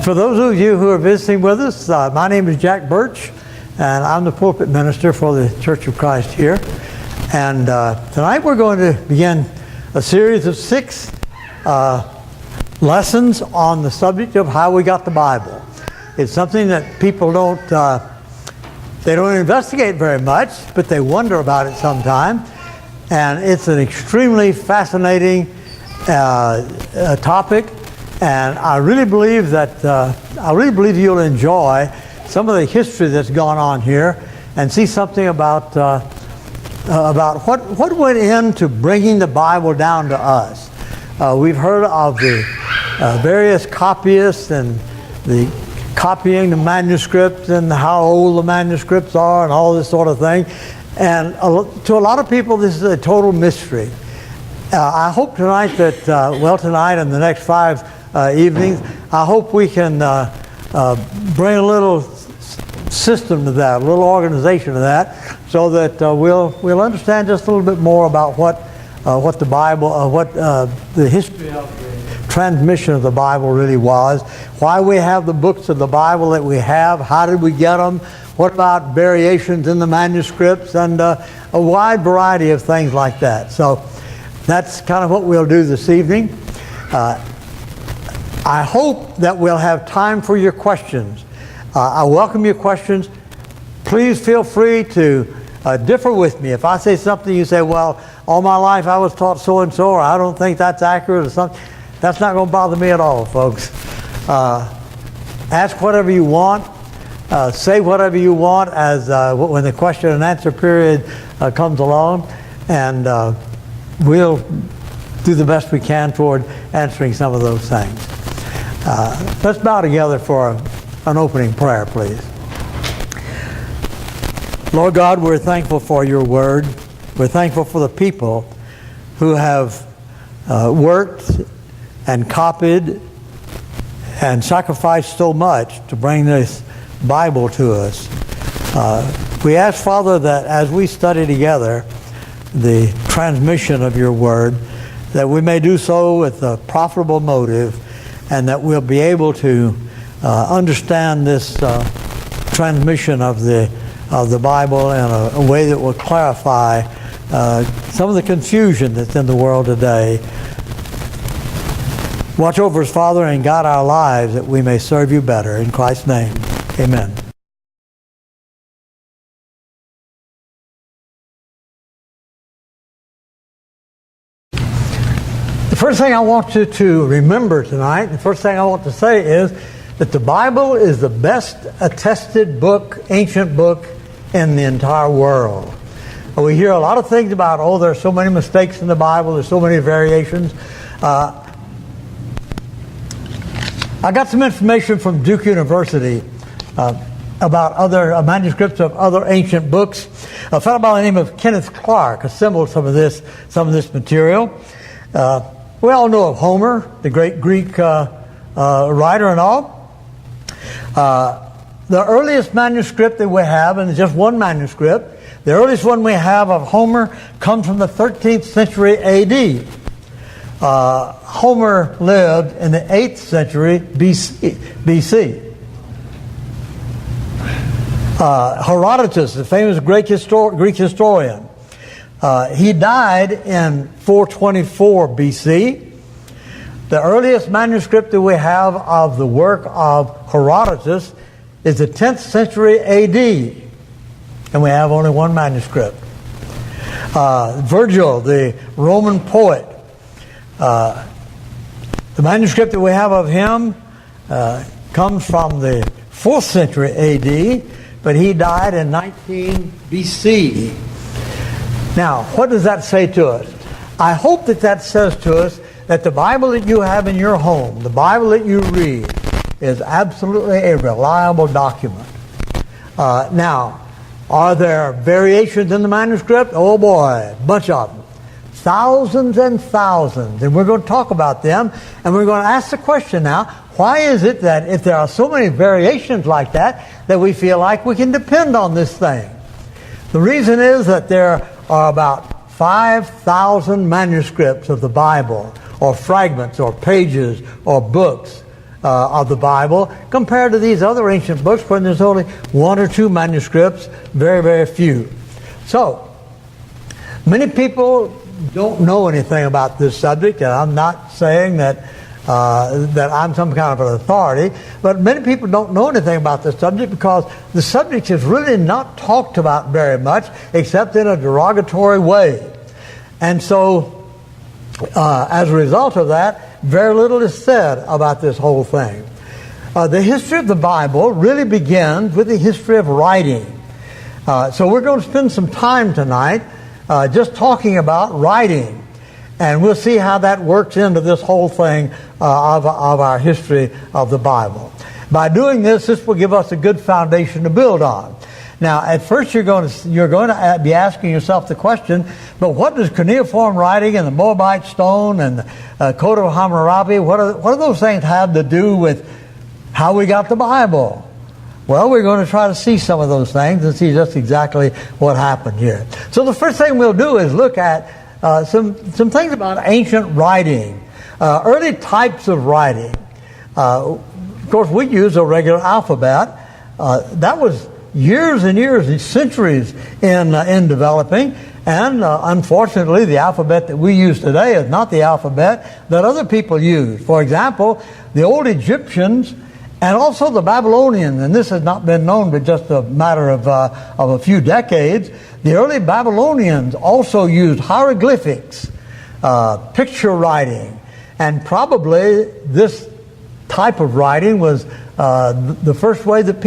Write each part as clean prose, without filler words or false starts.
For those of you who are visiting with us, my name is Jack Burch, and I'm the pulpit minister for the Church of Christ here. And tonight we're going to begin a series of 6 lessons on the subject of how we got the Bible. It's something that people don't investigate very much, but they wonder about it sometime. And it's an extremely fascinating topic. And I really believe you'll enjoy some of the history that's gone on here and see something about what went into bringing the Bible down to us. We've heard of the various copyists and the copying the manuscripts and how old the manuscripts are and all this sort of thing. And to a lot of people, this is a total mystery. I hope tonight that, tonight and the next 5 evenings, I hope we can bring a little system to that, a little organization to that, so that we'll understand just a little bit more about what the Bible, the history of the transmission of the Bible really was, why we have the books of the Bible that we have, how did we get them, what about variations in the manuscripts, and a wide variety of things like that. So that's kind of what we'll do this evening. I hope that we'll have time for your questions. I welcome your questions. Please feel free to differ with me. If I say something, you say, well, all my life I was taught so-and-so, or I don't think that's accurate or something. That's not going to bother me at all, folks. Ask whatever you want. Say whatever you want as when the question and answer period comes along. And we'll do the best we can toward answering some of those things. Let's bow together for an opening prayer, please. Lord God, we're thankful for your word. We're thankful for the people who have worked and copied and sacrificed so much to bring this Bible to us. We ask, Father, that as we study together the transmission of your word, that we may do so with a profitable motive, and that we'll be able to understand this transmission of the Bible in a way that will clarify some of the confusion that's in the world today. Watch over us, Father, and guide our lives that we may serve you better. In Christ's name, amen. The first thing I want you to remember tonight, the first thing I want to say is that the Bible is the best attested book, ancient book in the entire world. We hear a lot of things about, there's so many mistakes in the Bible, there's so many variations. I got some information from Duke University about other manuscripts of other ancient books. A fellow by the name of Kenneth Clark assembled some of this material. We all know of Homer, the great Greek writer and all. The earliest manuscript that we have, and it's just one manuscript, the earliest one we have of Homer comes from the 13th century A.D. Homer lived in the 8th century B.C. Herodotus, the famous Greek historian, he died in 424 B.C. The earliest manuscript that we have of the work of Herodotus is the 10th century A.D. And we have only one manuscript. Virgil, the Roman poet, the manuscript that we have of him comes from the 4th century A.D., but he died in 19 B.C. Now, what does that say to us? I hope that says to us that the Bible that you have in your home, the Bible that you read, is absolutely a reliable document. Now, are there variations in the manuscript? Oh boy, a bunch of them. Thousands and thousands. And we're going to talk about them. And we're going to ask the question now, why is it that if there are so many variations like that we feel like we can depend on this thing? The reason is that there are about 5,000 manuscripts of the Bible, or fragments, or pages, or books of the Bible compared to these other ancient books when there's only one or two manuscripts, very, very few. So, many people don't know anything about this subject, and I'm not saying that I'm some kind of an authority, but many people don't know anything about this subject because the subject is really not talked about very much except in a derogatory way. And so, as a result of that, very little is said about this whole thing. The history of the Bible really begins with the history of writing. So we're going to spend some time tonight just talking about writing. And we'll see how that works into this whole thing of our history of the Bible. By doing this, this will give us a good foundation to build on. Now, at first you're going to be asking yourself the question, but what does cuneiform writing and the Moabite stone and the Code of Hammurabi, what do those things have to do with how we got the Bible? Well, we're going to try to see some of those things and see just exactly what happened here. So the first thing we'll do is look at some things about ancient writing, early types of writing. Of course, we use a regular alphabet. That was years and years and centuries in developing, and unfortunately, the alphabet that we use today is not the alphabet that other people used. For example, the old Egyptians and also the Babylonians, and this has not been known but just a matter of a few decades. The early Babylonians also used hieroglyphics, picture writing, and probably this type of writing was the first way that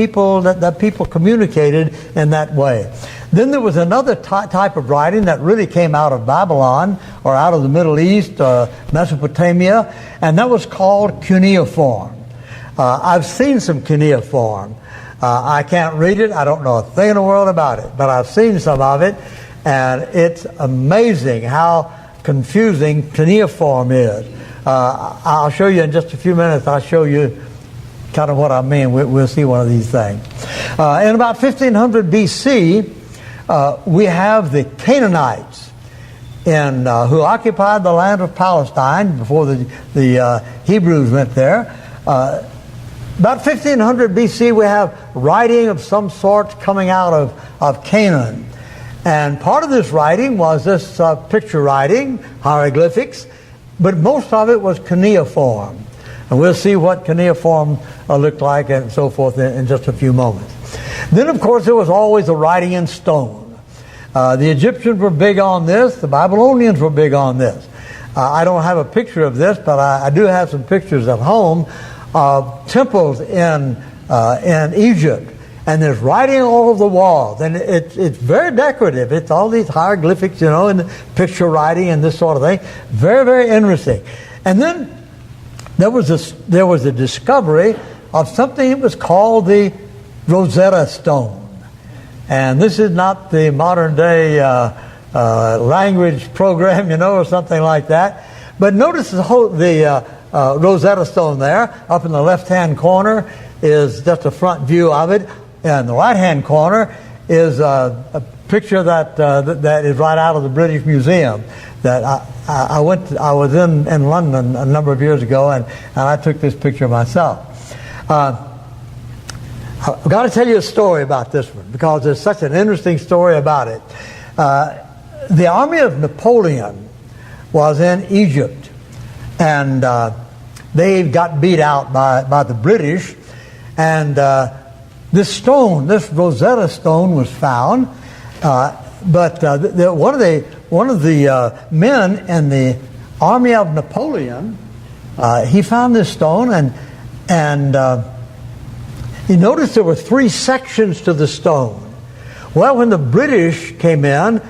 people communicated in that way. Then there was another type of writing that really came out of Babylon or out of the Middle East, Mesopotamia, and that was called cuneiform. I've seen some cuneiform. I can't read it. I don't know a thing in the world about it, but I've seen some of it, and it's amazing how confusing cuneiform is. I'll show you in just a few minutes. I'll show you kind of what I mean. We'll see one of these things. In about 1500 BC, we have the Canaanites who occupied the land of Palestine before the Hebrews went there. About 1500 BC, we have writing of some sort coming out of Canaan. And part of this writing was this picture writing, hieroglyphics, but most of it was cuneiform. And we'll see what cuneiform looked like and so forth in just a few moments. Then, of course, there was always the writing in stone. The Egyptians were big on this. The Babylonians were big on this. I don't have a picture of this, but I do have some pictures at home of temples in Egypt. And there's writing all over the walls. And it's very decorative. It's all these hieroglyphics, and picture writing and this sort of thing. Very, very interesting. And then there was a discovery of something that was called the Rosetta Stone. And this is not the modern day language program, or something like that. But notice the Rosetta Stone there, up in the left-hand corner, is just a front view of it. And the right-hand corner is a picture that is right out of the British Museum. That I was in London a number of years ago, and I took this picture myself. I've got to tell you a story about this one because there's such an interesting story about it. The army of Napoleon was in Egypt, and they got beat out by the British, and this Rosetta Stone was found, but one of the men in the army of Napoleon, he found this stone, and he noticed there were 3 sections to the stone. Well, when the British came in,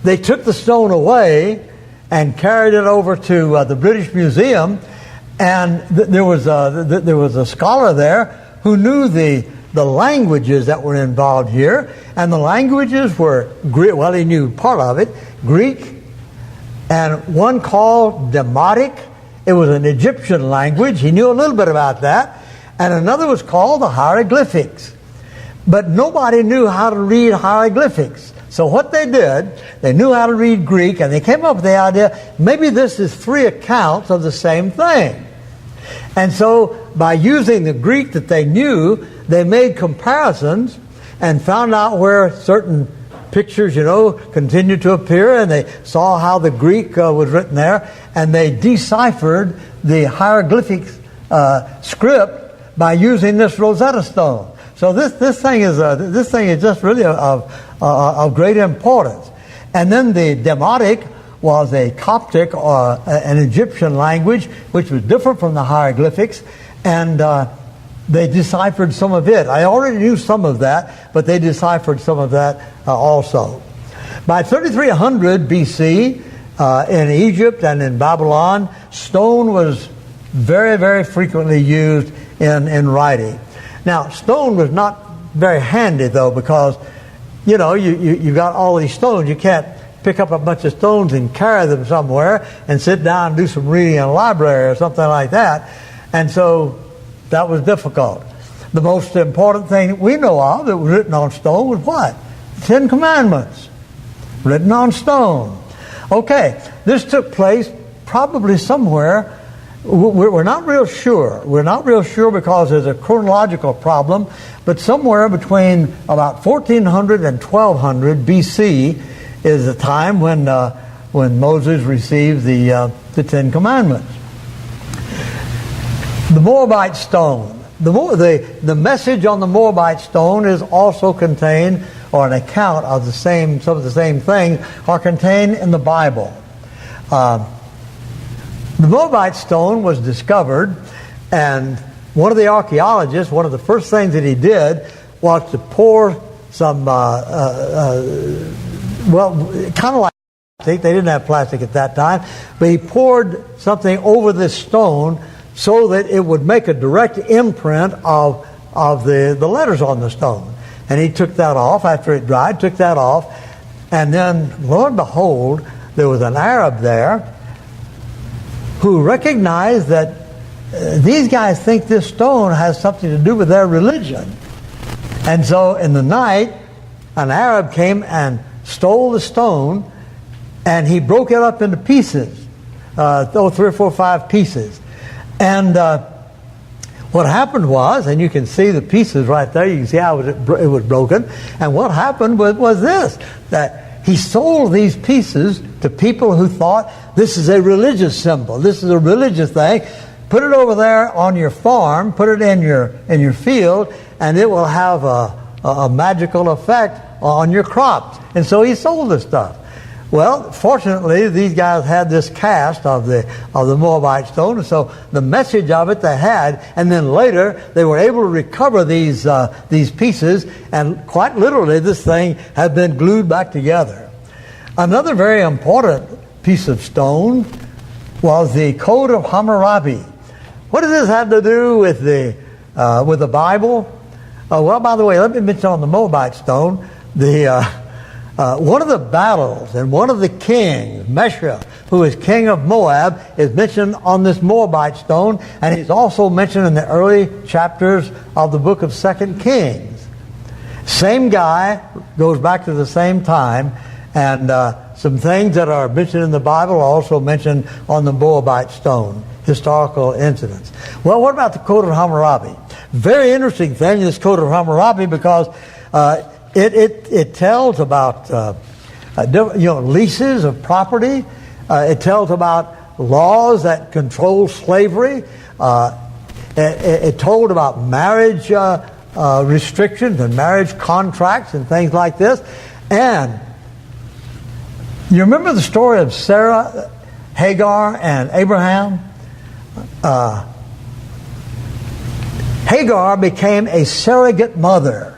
they took the stone away and carried it over to the British Museum, and there was a scholar there who knew the languages that were involved here, and the languages were Greek. Well, he knew part of it, Greek, and one called Demotic. It was an Egyptian language. He knew a little bit about that, and another was called the hieroglyphics. But nobody knew how to read hieroglyphics. So what they did, they knew how to read Greek, and they came up with the idea, maybe this is 3 accounts of the same thing. And so by using the Greek that they knew, they made comparisons and found out where certain pictures, continued to appear, and they saw how the Greek was written there, and they deciphered the hieroglyphic script by using this Rosetta Stone. So this thing is just really of great importance. And then the Demotic was a Coptic or an Egyptian language, which was different from the hieroglyphics, and they deciphered some of it. I already knew some of that, but they deciphered some of that also. By 3300 BC, in Egypt and in Babylon, stone was very, very frequently used in writing. Now, stone was not very handy, though, because, you got all these stones. You can't pick up a bunch of stones and carry them somewhere and sit down and do some reading in a library or something like that. And so that was difficult. The most important thing we know of that was written on stone was what? The Ten Commandments, written on stone. Okay, this took place probably somewhere. We're not real sure. We're not real sure because there's a chronological problem, but somewhere between about 1400 and 1200 BC is the time when Moses received the Ten Commandments. The Moabite stone. The message on the Moabite stone is also contained, or an account of some of the same things are contained in the Bible. The Moabite stone was discovered, and one of the archaeologists, one of the first things that he did was to pour some, kind of like plastic. They didn't have plastic at that time, but he poured something over this stone so that it would make a direct imprint of the letters on the stone. And he took that off after it dried, took that off, and then, lo and behold, there was an Arab there who recognized that these guys think this stone has something to do with their religion. And so in the night, an Arab came and stole the stone, and he broke it up into pieces, 3 or 4 or 5 pieces. And what happened was, and you can see the pieces right there, you can see how it was broken, and what happened was this, that he sold these pieces to people who thought this is a religious symbol, this is a religious thing. Put it over there on your farm, put it in your field, and it will have a magical effect on your crops. And so he sold this stuff. Well, fortunately, these guys had this cast of the Moabite stone, and so the message of it they had, and then later they were able to recover these pieces, and quite literally this thing had been glued back together. Another very important piece of stone was the Code of Hammurabi. What does this have to do with the Bible? Well, by the way, let me mention on the Moabite stone, one of the battles and one of the kings, Mesha, who is king of Moab, is mentioned on this Moabite stone, and he's also mentioned in the early chapters of the book of 2 Kings. Same guy, goes back to the same time, and some things that are mentioned in the Bible are also mentioned on the Moabite stone, historical incidents. Well, what about the Code of Hammurabi? Very interesting thing, this Code of Hammurabi, because it tells about leases of property. It tells about laws that control slavery. It told about marriage restrictions and marriage contracts and things like this. And you remember the story of Sarah, Hagar, and Abraham? Hagar became a surrogate mother.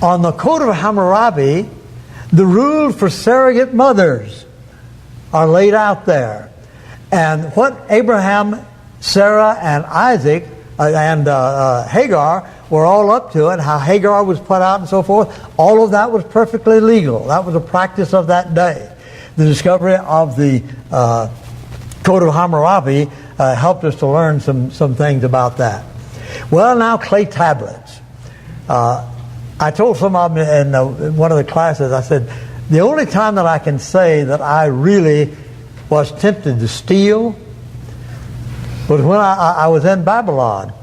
On the Code of Hammurabi, the rules for surrogate mothers are laid out there. And what Abraham, Sarah, and Isaac and Hagar were all up to, and how Hagar was put out and so forth, all of that was perfectly legal. That was a practice of that day. The discovery of the Code of Hammurabi helped us to learn some things about that. Well, now clay tablets. I told some of them in one of the classes, I said, the only time that I can say that I really was tempted to steal was when I was in Babylon.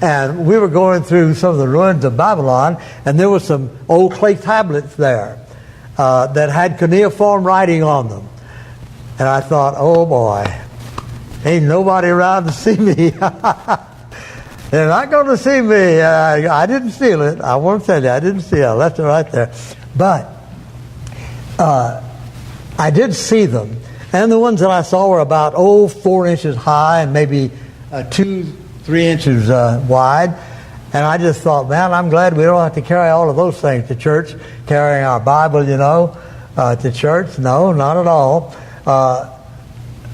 And we were going through some of the ruins of Babylon, and there were some old clay tablets there that had cuneiform writing on them. And I thought, oh boy, ain't nobody around to see me. They're not going to see me. I didn't steal it. I won't tell you, I didn't steal it. I left it right there. But I did see them. And the ones that I saw were about, 4 inches high and maybe 2-3 inches wide. And I just thought, man, I'm glad we don't have to carry all of those things to church. Carrying our Bible, to church. No, not at all.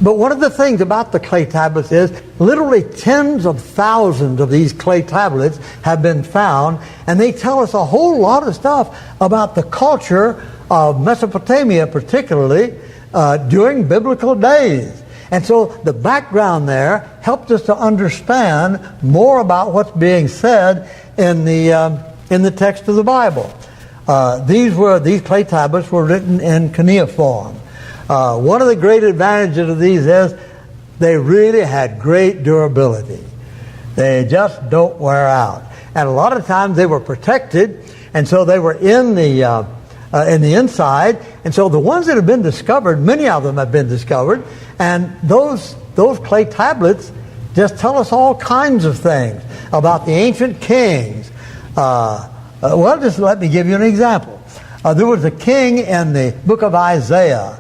But one of the things about the clay tablets is literally tens of thousands of these clay tablets have been found, and they tell us a whole lot of stuff about the culture of Mesopotamia, particularly during biblical days. And so the background there helped us to understand more about what's being said in the text of the Bible. These clay tablets were written in cuneiform. One of the great advantages of these is they really had great durability. They just don't wear out. And a lot of times they were protected, and so they were in the inside. And so the ones that have been discovered, many of them have been discovered, and those clay tablets just tell us all kinds of things about the ancient kings. Well, just let me give you an example. There was a king in the book of Isaiah.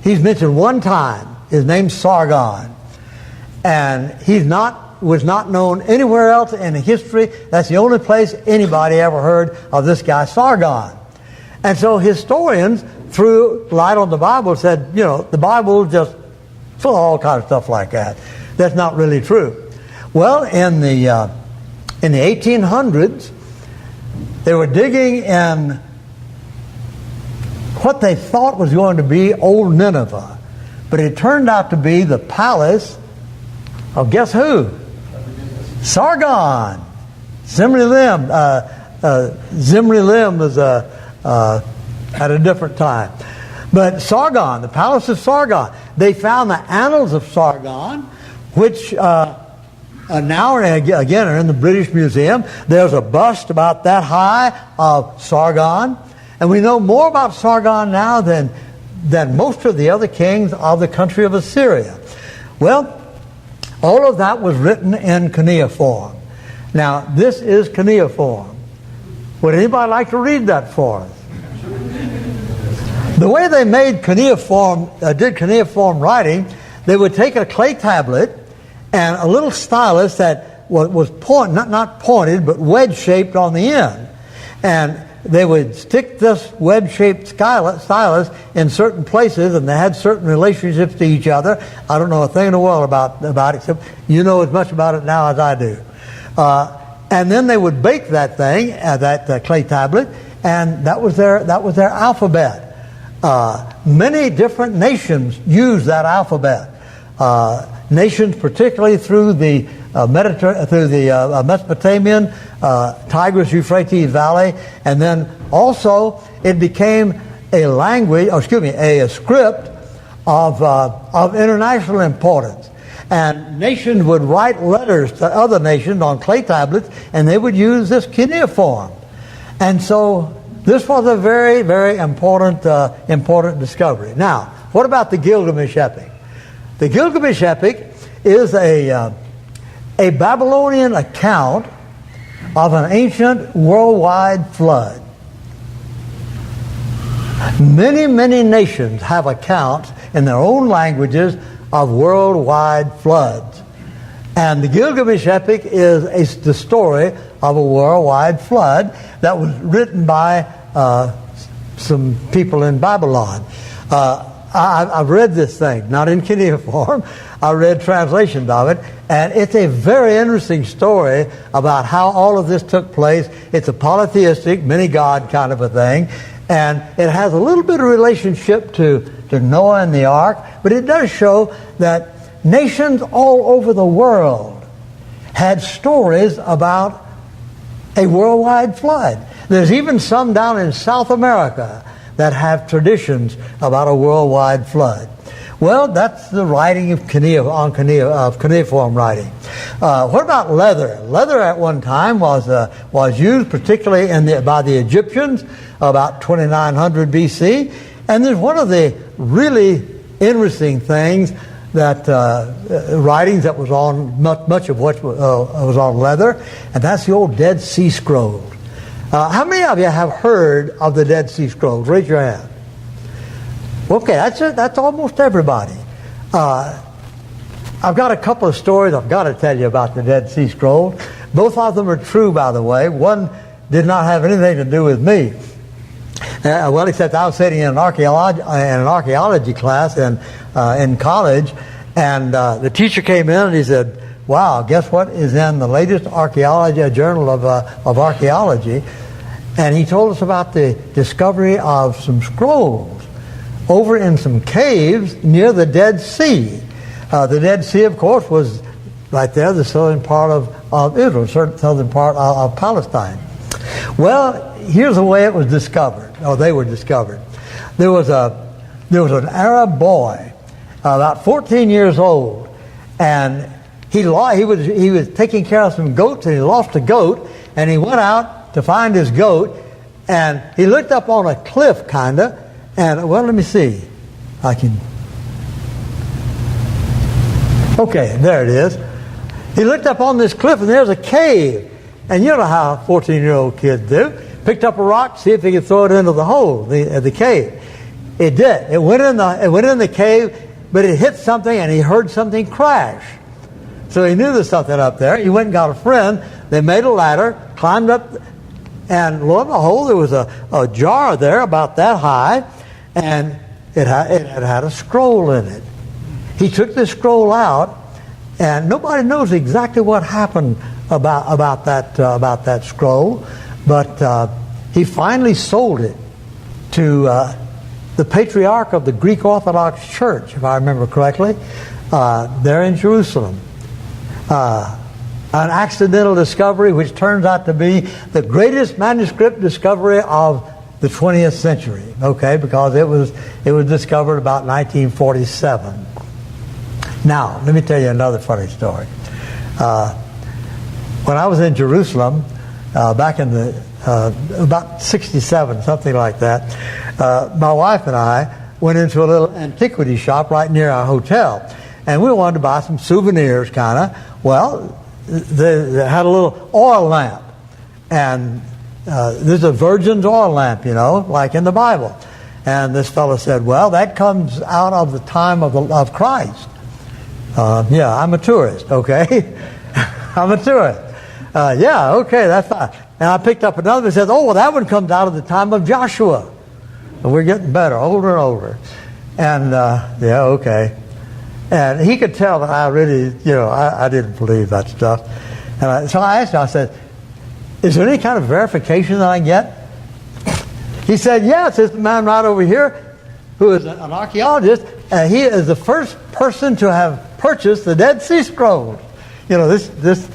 He's mentioned one time. His name's Sargon, and was not known anywhere else in history. That's the only place anybody ever heard of this guy Sargon. And so historians threw light on the Bible, said, the Bible just full of all kinds of stuff like that. That's not really true. Well, in the 1800s, they were digging in what they thought was going to be old Nineveh, but it turned out to be the palace of guess who? Sargon. Zimri-Lim. Zimri-Lim was at a different time. But Sargon, the palace of Sargon, they found the annals of Sargon, which now again are in the British Museum. There's a bust about that high of Sargon. And we know more about Sargon now than most of the other kings of the country of Assyria. Well, all of that was written in cuneiform. Now, this is cuneiform. Would anybody like to read that for us? The way they made did cuneiform writing, they would take a clay tablet and a little stylus that was not pointed, but wedge-shaped on the end. And they would stick this wedge-shaped stylus in certain places, and they had certain relationships to each other. I don't know a thing in the world about it, except you know as much about it now as I do. And then they would bake that thing, that clay tablet, and that was their alphabet. Many different nations used that alphabet. Nations, particularly through the Mesopotamian, Tigris-Euphrates Valley, and then also it became a script of international importance. And nations would write letters to other nations on clay tablets, and they would use this cuneiform. And so this was a very, very important discovery. Now, what about the Gilgamesh epic? The Gilgamesh epic is a Babylonian account of an ancient worldwide flood. Many, many nations have accounts in their own languages of worldwide floods. And the Gilgamesh epic is the story of a worldwide flood that was written by some people in Babylon. I've read this thing, not in cuneiform. I read translations of it, and it's a very interesting story about how all of this took place. It's a polytheistic, many-god kind of a thing, and it has a little bit of relationship to Noah and the ark, but it does show that nations all over the world had stories about a worldwide flood. There's even some down in South America that have traditions about a worldwide flood. Well, that's the writing of cuneiform writing. What about leather? Leather at one time was used particularly by the Egyptians about 2900 BC. And there's one of the really interesting things that writings that was on much of what was on leather, and that's the old Dead Sea Scrolls. How many of you have heard of the Dead Sea Scrolls? Raise your hand. Okay, that's almost everybody. I've got a couple of stories I've got to tell you about the Dead Sea Scrolls. Both of them are true, by the way. One did not have anything to do with me. Well, except I was sitting in an archaeology class in college, and the teacher came in and he said, "Wow, guess what is in the latest journal of archaeology?" And he told us about the discovery of some scrolls over in some caves near the Dead Sea. The Dead Sea, of course, was right there, the southern part of Israel, southern part of Palestine. Well, here's the way it was discovered, or they were discovered. There was an Arab boy, about 14 years old, and he was taking care of some goats, and he lost a goat, and he went out to find his goat, and he looked up on a cliff, kinda, and well, let me see, okay, there it is. He looked up on this cliff, and there's a cave, and you know how 14-year-old kids do. Picked up a rock, see if he could throw it into the hole, the cave. It did. It went in the cave, but it hit something, and he heard something crash. So he knew there's something up there. He went and got a friend. They made a ladder, climbed up, and lo and behold, there was a jar there about that high, and it had a scroll in it. He took this scroll out, and nobody knows exactly what happened about that scroll, but he finally sold it to the patriarch of the Greek Orthodox Church, if I remember correctly, there in Jerusalem. An accidental discovery which turns out to be the greatest manuscript discovery of the 20th century, okay, because it was discovered about 1947. Now, let me tell you another funny story. When I was in Jerusalem, back in about 67, something like that, my wife and I went into a little antiquity shop right near our hotel, and we wanted to buy some souvenirs, kind of. Well, they had a little oil lamp, and there's a virgin's oil lamp, like in the Bible. And this fellow said, "Well, that comes out of the time of Christ." Yeah, I'm a tourist, okay? I'm a tourist. Yeah, okay, that's fine. And I picked up another that says, "Oh, well, that one comes out of the time of Joshua." And we're getting better, older and older. And, yeah, okay. And he could tell that I really, I didn't believe that stuff. And so I asked him, I said, "Is there any kind of verification that I get?" He said, "Yes, it's the man right over here who is an archaeologist. He is the first person to have purchased the Dead Sea Scrolls." This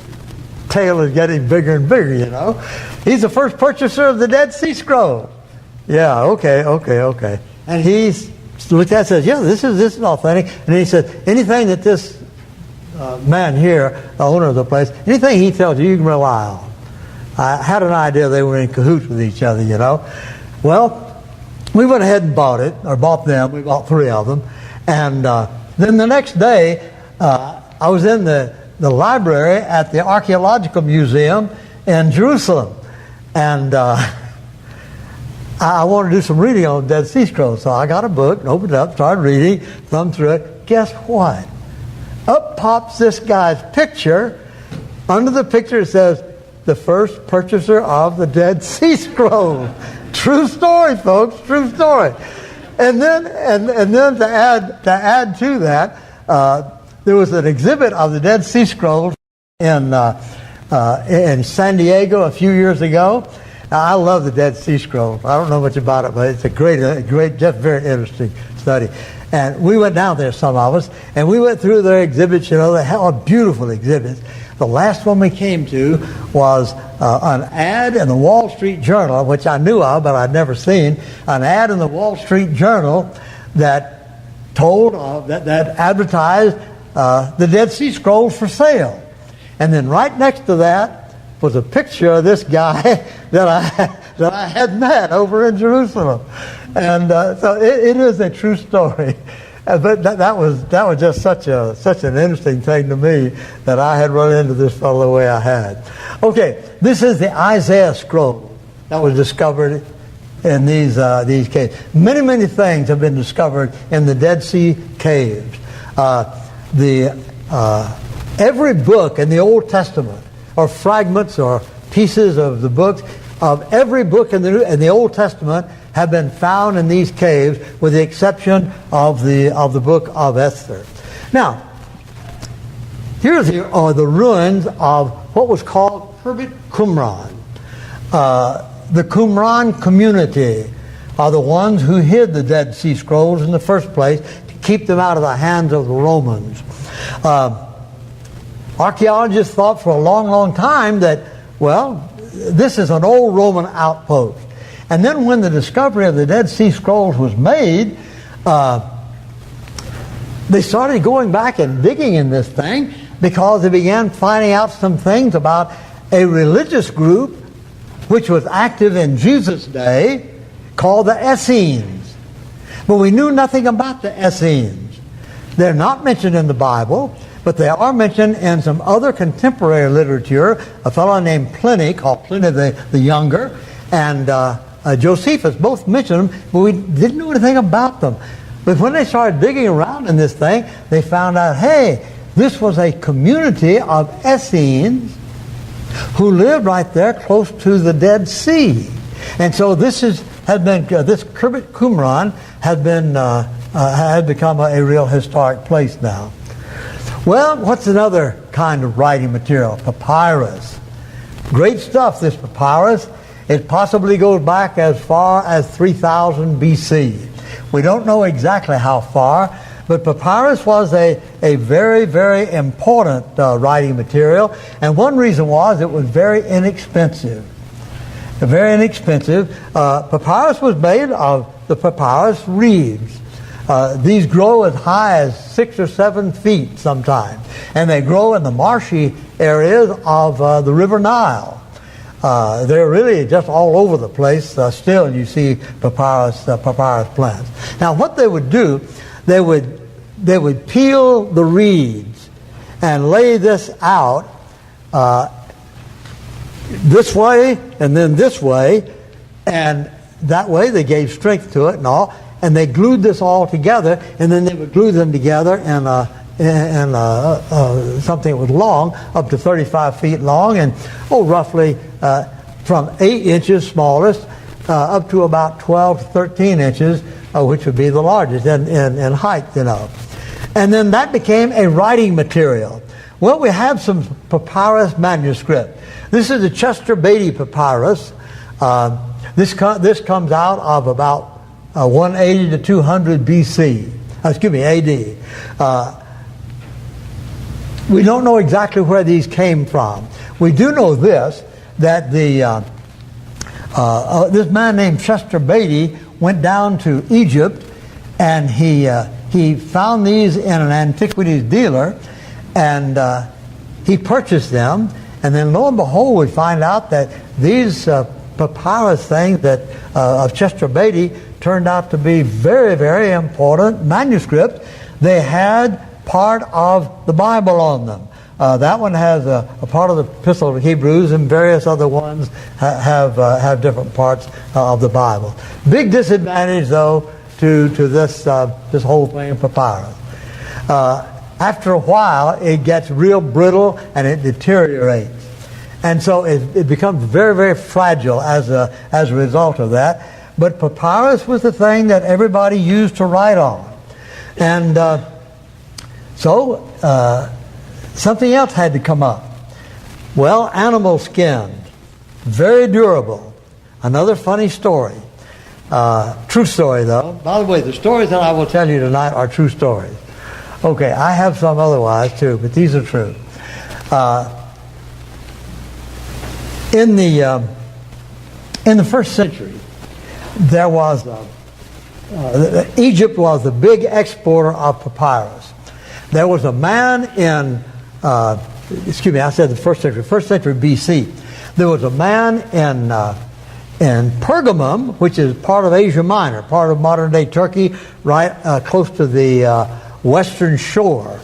tale is getting bigger and bigger, He's the first purchaser of the Dead Sea Scrolls. Yeah, okay. And he looked at it and says, "Yeah, this is authentic." And he said, "Anything that this man here, the owner of the place, anything he tells you, you can rely on." I had an idea they were in cahoots with each other, Well, we went ahead and bought them. We bought 3 of them. And then the next day, I was in the library at the Archaeological Museum in Jerusalem. And I wanted to do some reading on Dead Sea Scrolls. So I got a book, opened it up, started reading, thumbed through it. Guess what? Up pops this guy's picture. Under the picture it says, "The first purchaser of the Dead Sea Scrolls." True story, folks. True story. And then to add to that, there was an exhibit of the Dead Sea Scrolls in San Diego a few years ago. Now, I love the Dead Sea Scrolls. I don't know much about it, but it's a great, just very interesting study. And we went down there, some of us, and we went through their exhibits. They had beautiful exhibits. The last one we came to was an ad in the Wall Street Journal, which I knew of, but I'd never seen. An ad in the Wall Street Journal that told that advertised the Dead Sea Scrolls for sale. And then right next to that was a picture of this guy that I had met over in Jerusalem. And so it is a true story. But that was just such an interesting thing to me that I had run into this fellow the way I had. Okay, this is the Isaiah scroll that was discovered in these caves. Many things have been discovered in the Dead Sea caves. Every book in the Old Testament, or fragments or pieces of the books of every book in the Old Testament, have been found in these caves, with the exception of the book of Esther. Now, here are the ruins of what was called Qumran. The Qumran community are the ones who hid the Dead Sea Scrolls in the first place to keep them out of the hands of the Romans. Archaeologists thought for a long time that, well, this is an old Roman outpost. And then when the discovery of the Dead Sea Scrolls was made, they started going back and digging in this thing, because they began finding out some things about a religious group which was active in Jesus' day, called the Essenes. But we knew nothing about the Essenes. They're not mentioned in the Bible, but they are mentioned in some other contemporary literature. A fellow named Pliny, called Pliny the Younger, and Josephus both mentioned them, but we didn't know anything about them. But when they started digging around in this thing, they found out, hey, this was a community of Essenes who lived right there close to the Dead Sea. And so this Qumran had become a real historic place now. Well, what's another kind of writing material? Papyrus. Great stuff, this papyrus. It possibly goes back as far as 3000 BC. We don't know exactly how far, but papyrus was a very important writing material. And one reason was it was very inexpensive. Very inexpensive. Papyrus was made of the papyrus reeds. These grow as high as 6 or 7 feet sometimes. And they grow in the marshy areas of the River Nile. They're really just all over the place. Still, you see papyrus plants. Now, what they would do, they would peel the reeds and lay this out this way and then this way, and that way they gave strength to it and all. And they glued this all together, and then they would glue them together in something that was long, up to 35 feet long, and roughly from 8 inches smallest up to about 12 to 13 inches, which would be the largest in height, And then that became a writing material. Well, we have some papyrus manuscript. This is the Chester Beatty papyrus. This comes out of about 180 to 200 BC. AD. We don't know exactly where these came from. We do know this, that this man named Chester Beatty went down to Egypt, and he found these in an antiquities dealer, and he purchased them, and then lo and behold, we find out that these papyrus things of Chester Beatty turned out to be very important manuscripts. They had part of the Bible on them. That one has a part of the Epistle to Hebrews, and various other ones have different parts of the Bible. Big disadvantage, though, to this whole thing of papyrus. After a while, it gets real brittle and it deteriorates, and so it becomes very fragile as a result of that. But papyrus was the thing that everybody used to write on. And so something else had to come up. Well, animal skin. Very durable. Another funny story. True story, though. By the way, the stories that I will tell you tonight are true stories. Okay, I have some otherwise, too, but these are true. In the first century, there was Egypt was the big exporter of papyrus. There was a man in, excuse me, I said the first century BC. There was a man in Pergamum, which is part of Asia Minor, part of modern-day Turkey, right close to the western shore,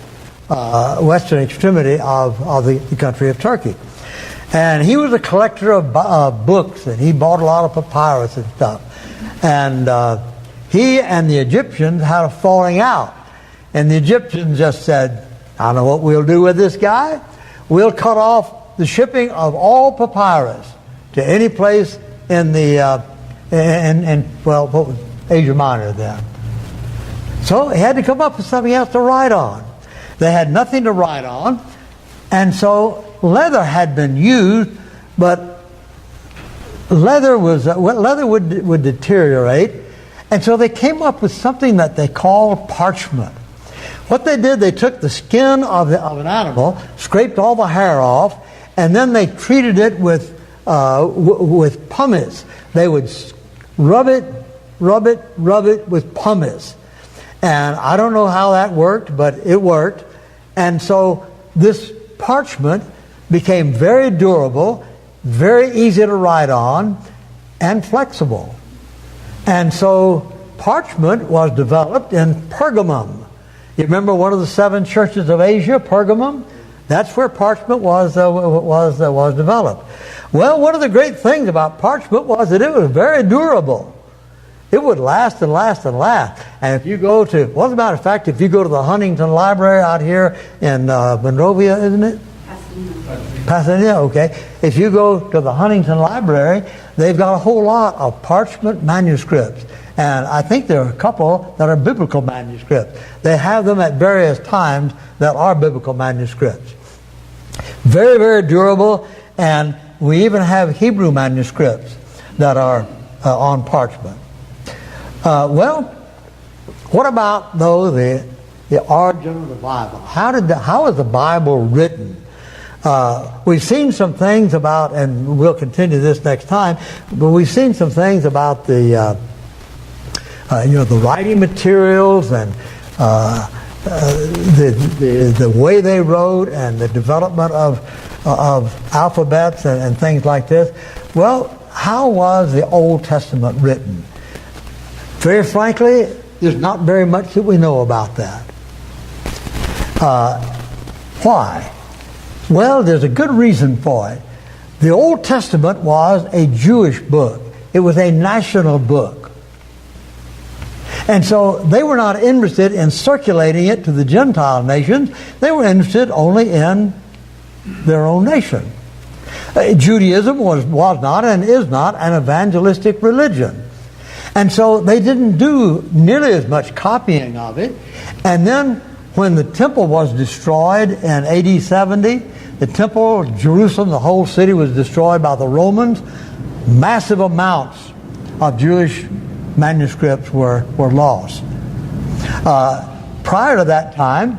western extremity of the country of Turkey. And he was a collector of books, and he bought a lot of papyrus and stuff. And he and the Egyptians had a falling out. And the Egyptians just said, I know what we'll do with this guy. We'll cut off the shipping of all papyrus to any place in the, what was Asia Minor then. So he had to come up with something else to write on. They had nothing to write on, and so leather had been used, but leather would deteriorate, and so they came up with something that they called parchment. What they did, they took the skin of an animal, scraped all the hair off, and then they treated it with pumice. They would rub it with pumice. And I don't know how that worked, but it worked. And so this parchment became very durable, very easy to write on, and flexible. And so parchment was developed in Pergamum. You remember one of the 7 churches of Asia, Pergamum? That's where parchment was developed. Well, one of the great things about parchment was that it was very durable. It would last and last and last. And if you go to, well, as a matter of fact, if you go to the Huntington Library out here in Monrovia, isn't it? Pasadena, okay. If you go to the Huntington Library, they've got a whole lot of parchment manuscripts. And I think there are a couple that are biblical manuscripts. They have them at various times that are biblical manuscripts. Very, very durable, and we even have Hebrew manuscripts that are on parchment. Well, what about, though, the origin of the Bible? How is the Bible written? We've seen some things about, and we'll continue this next time, but we've seen some things about the writing materials and the way they wrote and the development of alphabets and things like this. Well, how was the Old Testament written? Very frankly, there's not very much that we know about that. Why? Well, there's a good reason for it. The Old Testament was a Jewish book. It was a national book. And so they were not interested in circulating it to the Gentile nations. They were interested only in their own nation. Judaism was not and is not an evangelistic religion. And so they didn't do nearly as much copying of it. And then when the temple was destroyed in AD 70, the temple, Jerusalem, the whole city was destroyed by the Romans. Massive amounts of Jewish manuscripts were lost. Prior to that time,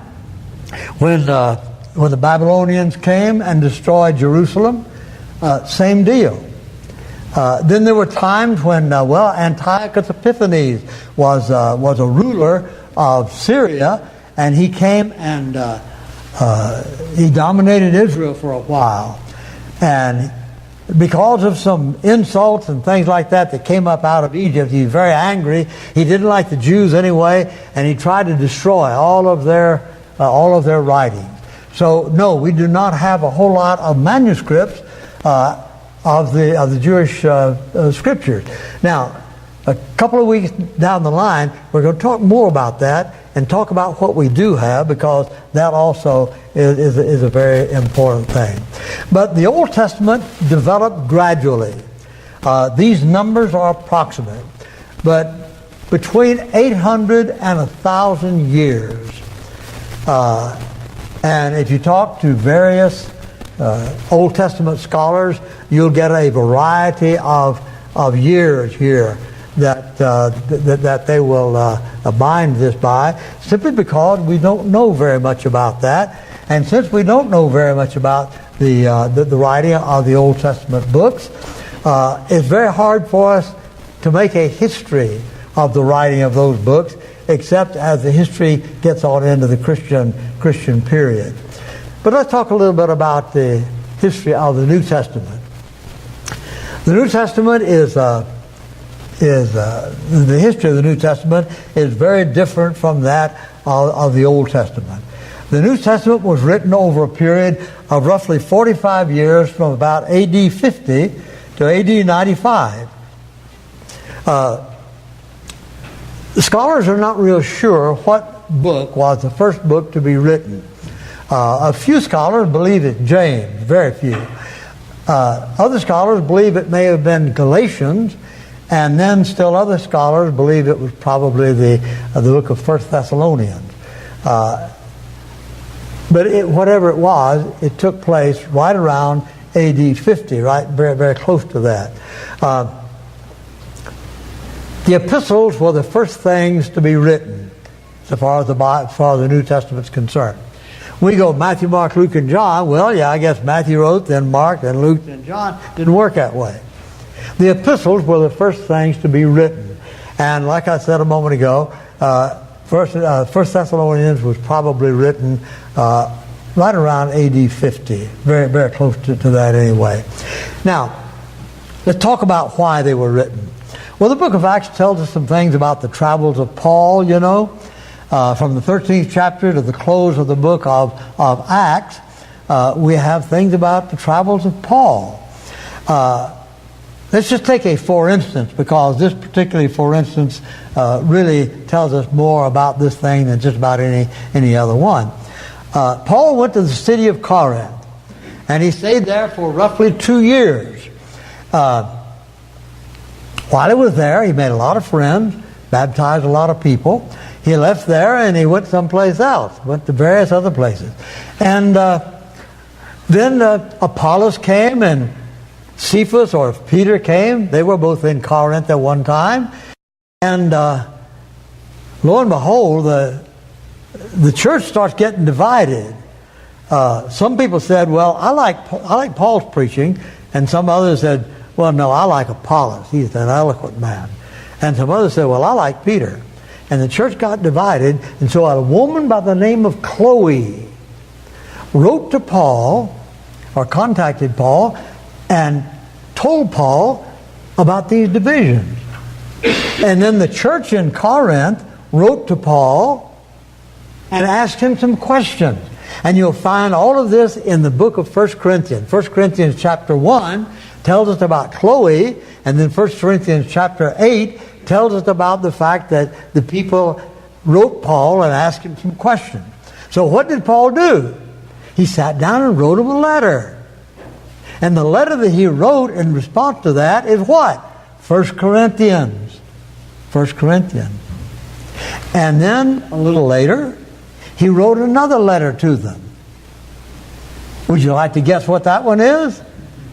when the Babylonians came and destroyed Jerusalem, same deal. Then there were times when, Antiochus Epiphanes was a ruler of Syria, and he came and he dominated Israel for a while. And because of some insults and things like that came up out of Egypt, he was very angry. He didn't like the Jews anyway, and he tried to destroy all of their writings. So no, we do not have a whole lot of manuscripts of the Jewish scriptures. Now, a couple of weeks down the line, we're going to talk more about that and talk about what we do have, because that also is a very important thing. But the Old Testament developed gradually. These numbers are approximate, but between 800 and 1,000 years. And if you talk to various Old Testament scholars, you'll get a variety of years here that they will bind this by, simply because we don't know very much about that. And since we don't know very much about the writing of the Old Testament books, it's very hard for us to make a history of the writing of those books, except as the history gets on into the Christian period. But let's talk a little bit about the history of the New Testament. The New Testament the history of the New Testament is very different from that of the Old Testament. The New Testament was written over a period of roughly 45 years, from about AD 50 to AD 95. The scholars are not real sure what book was the first book to be written. A few scholars believe it's James, very few. Other scholars believe it may have been Galatians, and then still other scholars believe it was probably the book of 1 Thessalonians. But whatever it was, it took place right around AD 50, right, very, very close to that. The epistles were the first things to be written, as far as the New Testament's concerned. We go Matthew, Mark, Luke, and John. Well, yeah, I guess Matthew wrote, then Mark, then Luke, then John. Didn't work that way. The epistles were the first things to be written. And like I said a moment ago, First Thessalonians was probably written right around AD 50. Very, very close to that anyway. Now, let's talk about why they were written. Well, the book of Acts tells us some things about the travels of Paul, you know. From the 13th chapter to the close of the book of Acts, we have things about the travels of Paul. Let's just take a for instance, because this particularly for instance really tells us more about this thing than just about any other one. Paul went to the city of Corinth, and he stayed there for roughly 2 years. While he was there, he made a lot of friends, baptized a lot of people. He left there and he went someplace else, went to various other places. And then Apollos came, and Cephas or Peter came. They were both in Corinth at one time. And lo and behold, the church starts getting divided. Some people said, well, I like Paul's preaching. And some others said, well, no, I like Apollos. He's an eloquent man. And some others said, well, I like Peter. And the church got divided. And so a woman by the name of Chloe wrote to Paul, or contacted Paul, and told Paul about these divisions. And then the church in Corinth wrote to Paul and asked him some questions. And you'll find all of this in the book of 1 Corinthians. 1 Corinthians chapter 1 tells us about Chloe, and then 1 Corinthians chapter 8 tells us about the fact that the people wrote Paul and asked him some questions. So what did Paul do? He sat down and wrote him a letter. And the letter that he wrote in response to that is what? 1 Corinthians. 1 Corinthians. And then, a little later, he wrote another letter to them. Would you like to guess what that one is?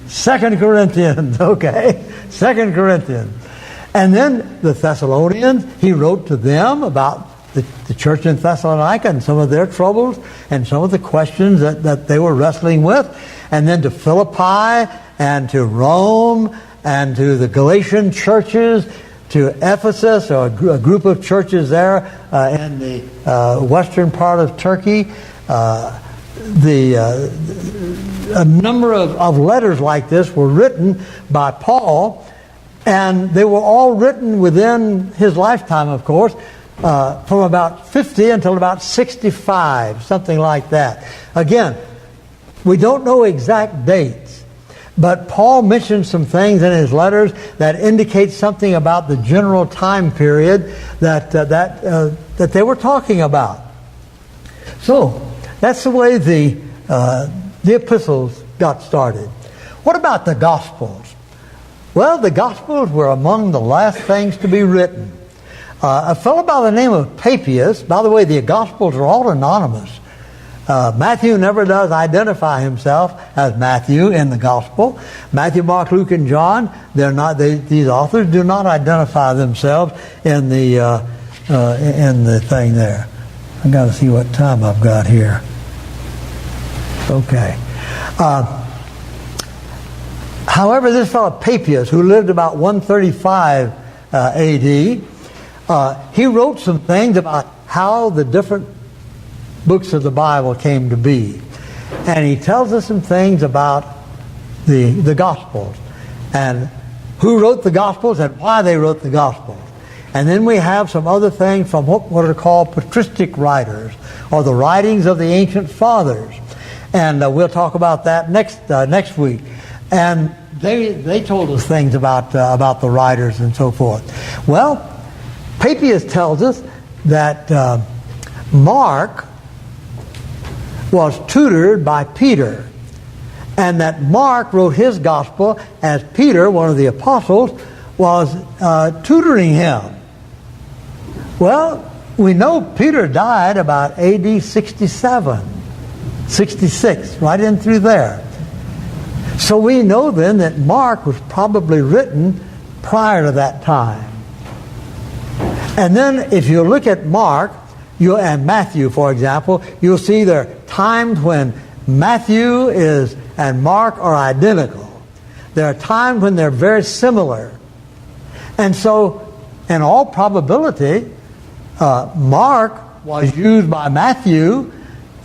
2 Corinthians, okay. 2 Corinthians. And then the Thessalonians, he wrote to them about the church in Thessalonica and some of their troubles and some of the questions that they were wrestling with. And then to Philippi and to Rome and to the Galatian churches, to Ephesus, or a group of churches there in the western part of Turkey. A number of letters like this were written by Paul, and they were all written within his lifetime, of course, from about 50 until about 65, something like that. Again, we don't know exact dates, but Paul mentions some things in his letters that indicate something about the general time period that they were talking about. So that's the way the epistles got started. What about the Gospels? Well, the Gospels were among the last things to be written. A fellow by the name of Papyrus, by the way, the Gospels are all anonymous. Matthew never does identify himself as Matthew in the Gospel. Matthew, Mark, Luke, and John, these authors do not identify themselves in the thing there. I've got to see what time I've got here. Okay. However, this fellow Papyrus, who lived about 135 A.D., he wrote some things about how the different books of the Bible came to be. And he tells us some things about the Gospels and who wrote the Gospels and why they wrote the Gospels. And then we have some other things from what are called patristic writers, or the writings of the ancient fathers. And we'll talk about that next week. And they told us things about the writers and so forth. Well, Papyrus tells us that Mark was tutored by Peter, and that Mark wrote his gospel as Peter, one of the apostles, was tutoring him. Well, we know Peter died about AD 67, 66, right in through there. So we know then that Mark was probably written prior to that time. And then if you look at Mark and Matthew, for example, you'll see there are times when Matthew and Mark are identical. There are times when they're very similar. And so, in all probability, Mark was used by Matthew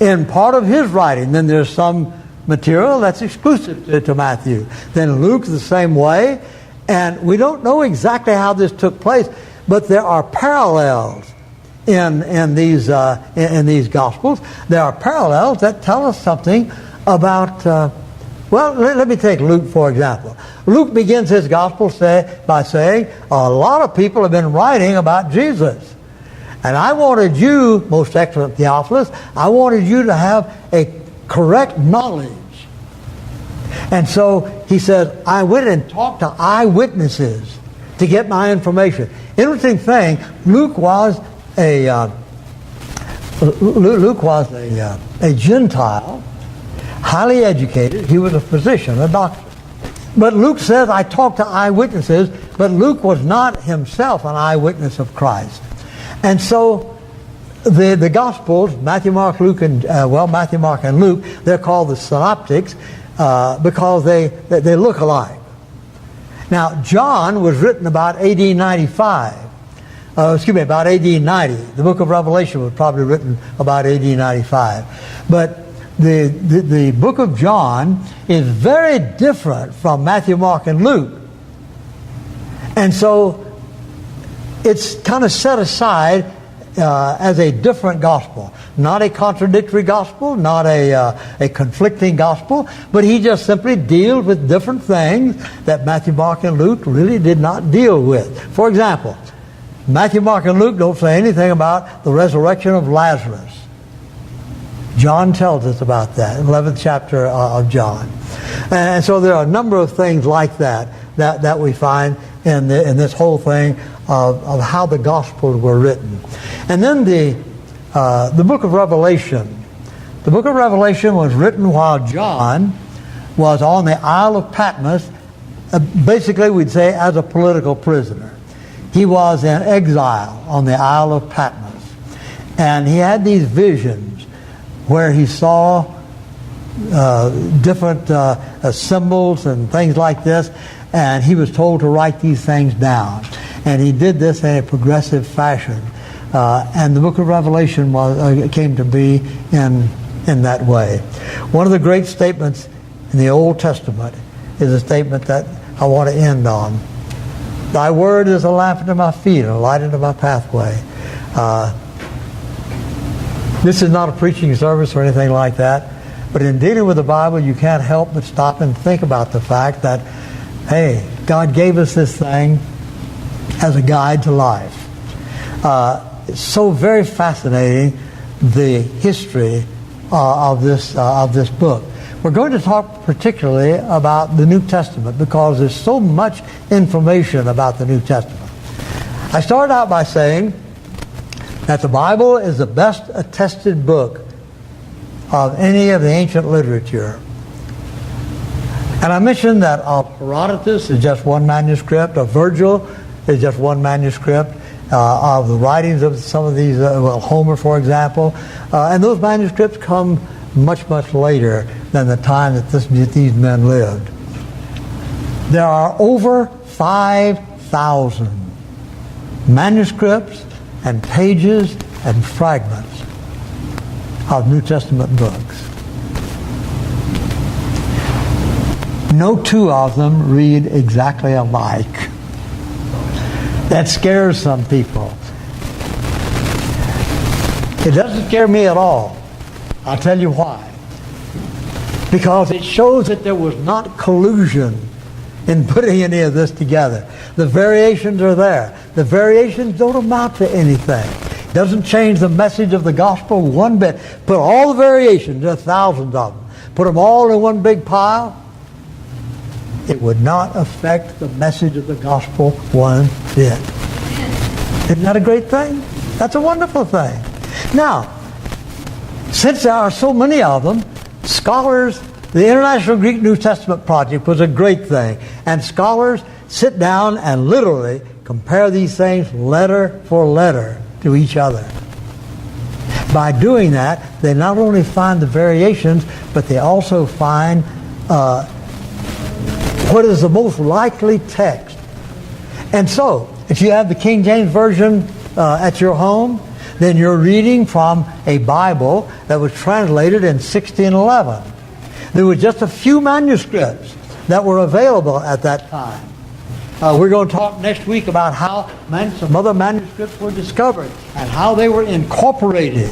in part of his writing. Then there's some material that's exclusive to Matthew. Then Luke the same way. And we don't know exactly how this took place, but there are parallels in these Gospels. There are parallels that tell us something about, let me take Luke for example. Luke begins his Gospel by saying, a lot of people have been writing about Jesus. And I wanted you, most excellent Theophilus, I wanted you to have a correct knowledge. And so he says, I went and talked to eyewitnesses to get my information. Interesting thing, Luke was a Gentile, highly educated. He was a physician, a doctor. But Luke says, I talked to eyewitnesses, but Luke was not himself an eyewitness of Christ. And so the Gospels, Matthew, Mark, and Luke, they're called the synoptics because they look alike. Now, John was written about AD 95. About AD 90. The book of Revelation was probably written about AD 95. But the book of John is very different from Matthew, Mark, and Luke. And so it's kind of set aside as a different gospel. Not a contradictory gospel, not a conflicting gospel, but he just simply deals with different things that Matthew, Mark, and Luke really did not deal with. For example, Matthew, Mark, and Luke don't say anything about the resurrection of Lazarus. John tells us about that in the 11th chapter of John. And so there are a number of things like that we find in this whole thing of how the Gospels were written. And then the book of Revelation. The book of Revelation was written while John was on the Isle of Patmos, basically we'd say as a political prisoner. He was in exile on the Isle of Patmos. And he had these visions where he saw different symbols and things like this, and he was told to write these things down. And he did this in a progressive fashion. And the book of Revelation came to be in that way. One of the great statements in the Old Testament is a statement that I want to end on. Thy word is a lamp unto my feet and a light unto my pathway. This is not a preaching service or anything like that, but in dealing with the Bible, you can't help but stop and think about the fact that, hey, God gave us this thing as a guide to life. It's so very fascinating, the history of this book. We're going to talk particularly about the New Testament because there's so much information about the New Testament. I started out by saying that the Bible is the best attested book of any of the ancient literature. And I mentioned that of Herodotus is just one manuscript, of Virgil is just one manuscript, of the writings of some of these, Homer, for example. And those manuscripts come much, much later than the time that these men lived. There are over 5,000 manuscripts and pages and fragments of New Testament books. No two of them read exactly alike. That scares some people. It doesn't scare me at all. I'll tell you why. Because it shows that there was not collusion in putting any of this together. The variations are there. The variations don't amount to anything. It doesn't change the message of the gospel one bit. Put all the variations, there are thousands of them, put them all in one big pile, it would not affect the message of the gospel one bit. Isn't that a great thing? That's a wonderful thing. Now, since there are so many of them, scholars, the International Greek New Testament Project was a great thing. And scholars sit down and literally compare these things letter for letter to each other. By doing that, they not only find the variations, but they also find what is the most likely text. And so, if you have the King James Version at your home, then you're reading from a Bible that was translated in 1611. There were just a few manuscripts that were available at that time. We're going to talk next week about how some other manuscripts were discovered and how they were incorporated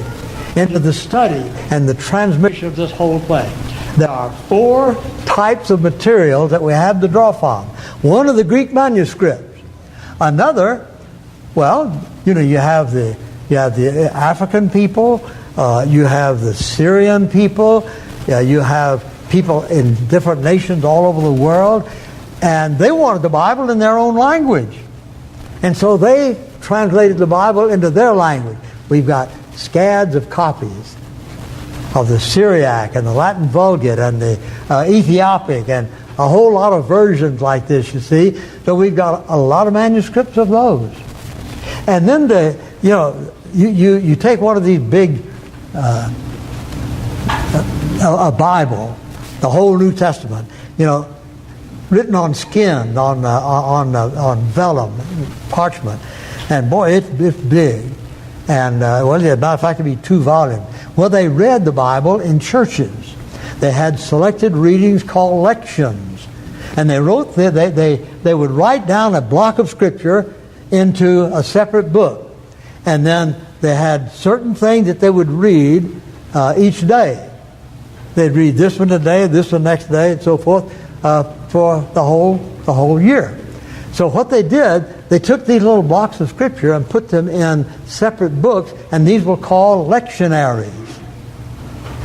into the study and the transmission of this whole thing. There are 4 types of materials that we have to draw from. One are the Greek manuscripts. Another, well, you have the African people, you have the Syrian people, you have people in different nations all over the world, and they wanted the Bible in their own language. And so they translated the Bible into their language. We've got scads of copies of the Syriac and the Latin Vulgate and the Ethiopic and a whole lot of versions like this, you see. So we've got a lot of manuscripts of those. And then you take one of these big a Bible, the whole New Testament, written on skin, on vellum, parchment, and boy, it's big. And as a matter of fact, it'd be 2 volumes. Well, they read the Bible in churches. They had selected readings called lections, and they would write down a block of Scripture into a separate book, and then they had certain things that they would read each day. They'd read this one today, this one next day, and so forth for the whole year. So what they did, they took these little blocks of Scripture and put them in separate books, and these were called lectionaries.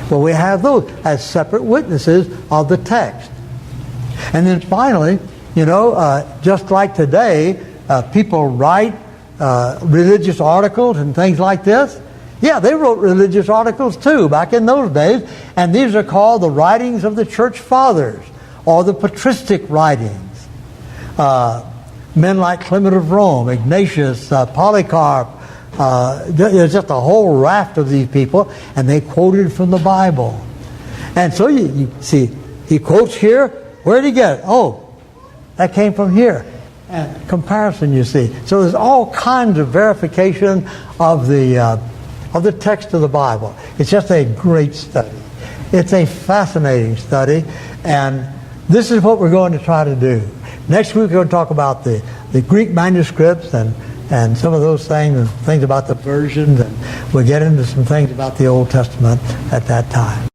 Well, we have those as separate witnesses of the text. And then finally, just like today, people write religious articles and things like this. Yeah, they wrote religious articles too back in those days, and these are called the writings of the church fathers, or the patristic writings. Men like Clement of Rome, Ignatius, Polycarp, there's just a whole raft of these people, and they quoted from the Bible. And so you see, he quotes here. Where did he get it? Oh, that came from here. And comparison, you see. So there's all kinds of verification of the text of the Bible. It's just a great study. It's a fascinating study, and this is what we're going to try to do. Next week we're going to talk about the Greek manuscripts and some of those things, and things about the versions, and we'll get into some things about the Old Testament at that time.